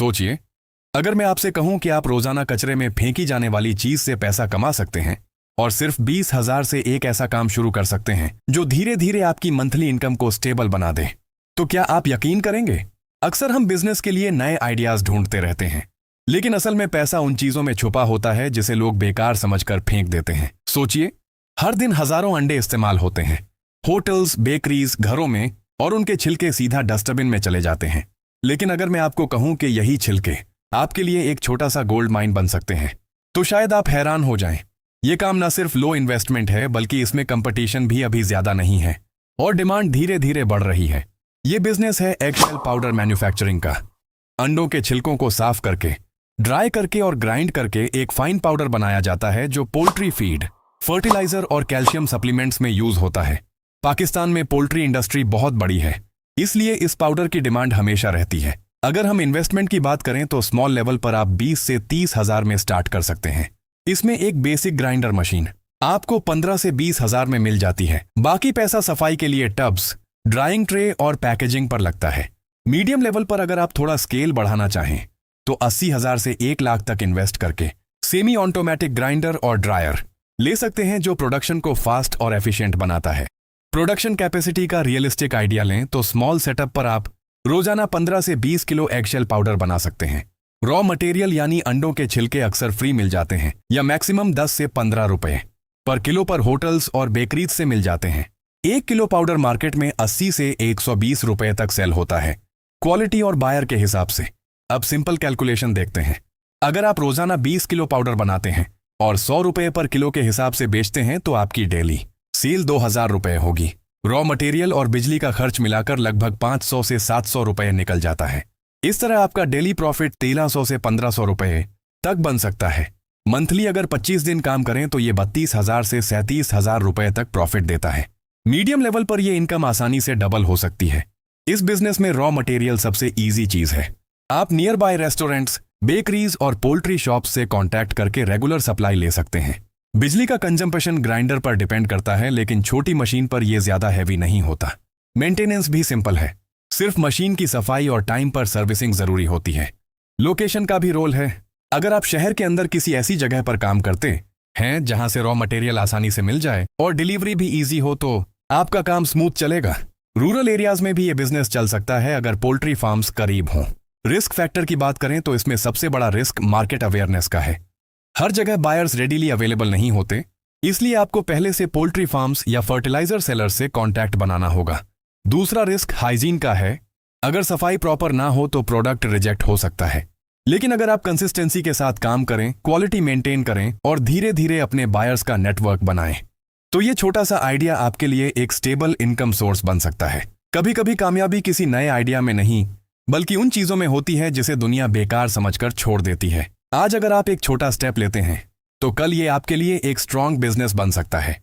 सोचिए, अगर मैं आपसे कहूं कि आप रोजाना कचरे में फेंकी जाने वाली चीज से पैसा कमा सकते हैं और सिर्फ 20,000 से एक ऐसा काम शुरू कर सकते हैं जो धीरे धीरे आपकी मंथली इनकम को स्टेबल बना दे, तो क्या आप यकीन करेंगे? अक्सर हम बिजनेस के लिए नए आइडियाज ढूंढते रहते हैं, लेकिन असल में पैसा उन चीजों में छुपा होता है जिसे लोग बेकार समझकर फेंक देते हैं। सोचिए, हर दिन हजारों अंडे इस्तेमाल होते हैं होटल्स, बेकरीज, घरों में, और उनके छिलके सीधा डस्टबिन में चले जाते हैं। लेकिन अगर मैं आपको कहूं कि यही छिलके आपके लिए एक छोटा सा गोल्ड माइन बन सकते हैं, तो शायद आप हैरान हो जाएं। ये काम न सिर्फ लो इन्वेस्टमेंट है, बल्कि इसमें कंपटीशन भी अभी ज्यादा नहीं है और डिमांड धीरे धीरे बढ़ रही है। ये बिजनेस है एगशेल पाउडर मैन्युफैक्चरिंग का। अंडों के छिलकों को साफ करके, ड्राई करके और ग्राइंड करके एक फाइन पाउडर बनाया जाता है जो पोल्ट्री फीड, फर्टिलाइजर और कैल्शियम सप्लीमेंट्स में यूज होता है। पाकिस्तान में पोल्ट्री इंडस्ट्री बहुत बड़ी है, इसलिए इस पाउडर की डिमांड हमेशा रहती है। अगर हम इन्वेस्टमेंट की बात करें तो स्मॉल लेवल पर आप 20 से 30 हजार में स्टार्ट कर सकते हैं। इसमें एक बेसिक ग्राइंडर मशीन आपको 15 से 20 हजार में मिल जाती है। बाकी पैसा सफाई के लिए टब्स, ड्राइंग ट्रे और पैकेजिंग पर लगता है। मीडियम लेवल पर अगर आप थोड़ा स्केल बढ़ाना चाहें तो 80 हजार से 1 लाख तक इन्वेस्ट करके सेमी ऑटोमेटिक ग्राइंडर और ड्रायर ले सकते हैं, जो प्रोडक्शन को फास्ट और एफिशिएंट बनाता है। प्रोडक्शन कैपेसिटी का रियलिस्टिक आइडिया लें तो स्मॉल सेटअप पर आप रोजाना 15 से 20 किलो एगशेल पाउडर बना सकते हैं। रॉ मटेरियल यानी अंडों के छिलके अक्सर फ्री मिल जाते हैं या मैक्सिमम 10 से 15 रुपए पर किलो पर होटल्स और बेकरीज से मिल जाते हैं। 1 किलो पाउडर मार्केट में 80 से 120 रुपए तक सेल होता है, क्वालिटी और बायर के हिसाब से। अब सिंपल कैलकुलेशन देखते हैं। अगर आप रोजाना 20 किलो पाउडर बनाते हैं और 100 रुपए पर किलो के हिसाब से बेचते हैं तो आपकी डेली सेल 2000 रुपए होगी। रॉ मटेरियल और बिजली का खर्च मिलाकर लगभग 500 से 700 रुपए निकल जाता है। इस तरह आपका डेली प्रॉफिट 1300 से 1500 रुपए तक बन सकता है। मंथली अगर 25 दिन काम करें तो ये 32,000 से 37,000 रुपए तक प्रॉफिट देता है। मीडियम लेवल पर यह इनकम आसानी से डबल हो सकती है। इस बिजनेस में रॉ मटेरियल सबसे ईजी चीज है। आप नियर बाय रेस्टोरेंट्स, बेकरीज और पोल्ट्री शॉप्स से कॉन्टैक्ट करके रेगुलर सप्लाई ले सकते हैं। बिजली का कंजम्पशन ग्राइंडर पर डिपेंड करता है, लेकिन छोटी मशीन पर यह ज्यादा हैवी नहीं होता। मेंटेनेंस भी सिंपल है, सिर्फ मशीन की सफाई और टाइम पर सर्विसिंग जरूरी होती है। लोकेशन का भी रोल है। अगर आप शहर के अंदर किसी ऐसी जगह पर काम करते हैं जहां से रॉ मटेरियल आसानी से मिल जाए और डिलीवरी भी इजी हो तो आपका काम स्मूथ चलेगा। रूरल एरियाज में भी ये बिजनेस चल सकता है अगर पोल्ट्री फार्म्स करीब हों। रिस्क फैक्टर की बात करें तो इसमें सबसे बड़ा रिस्क मार्केट अवेयरनेस का है। हर जगह बायर्स रेडीली अवेलेबल नहीं होते, इसलिए आपको पहले से पोल्ट्री फार्म्स या फर्टिलाइजर सेलर्स से कॉन्टैक्ट बनाना होगा। दूसरा रिस्क हाइजीन का है। अगर सफाई प्रॉपर ना हो तो प्रोडक्ट रिजेक्ट हो सकता है। लेकिन अगर आप कंसिस्टेंसी के साथ काम करें, क्वालिटी मेंटेन करें और धीरे धीरे अपने बायर्स का नेटवर्क बनाएं, तो ये छोटा सा आइडिया आपके लिए एक स्टेबल इनकम सोर्स बन सकता है। कभी कभी कामयाबी किसी नए आइडिया में नहीं, बल्कि उन चीजों में होती है जिसे दुनिया बेकार समझकर छोड़ देती है। आज अगर आप एक छोटा स्टेप लेते हैं तो कल ये आपके लिए एक स्ट्रांग बिजनेस बन सकता है।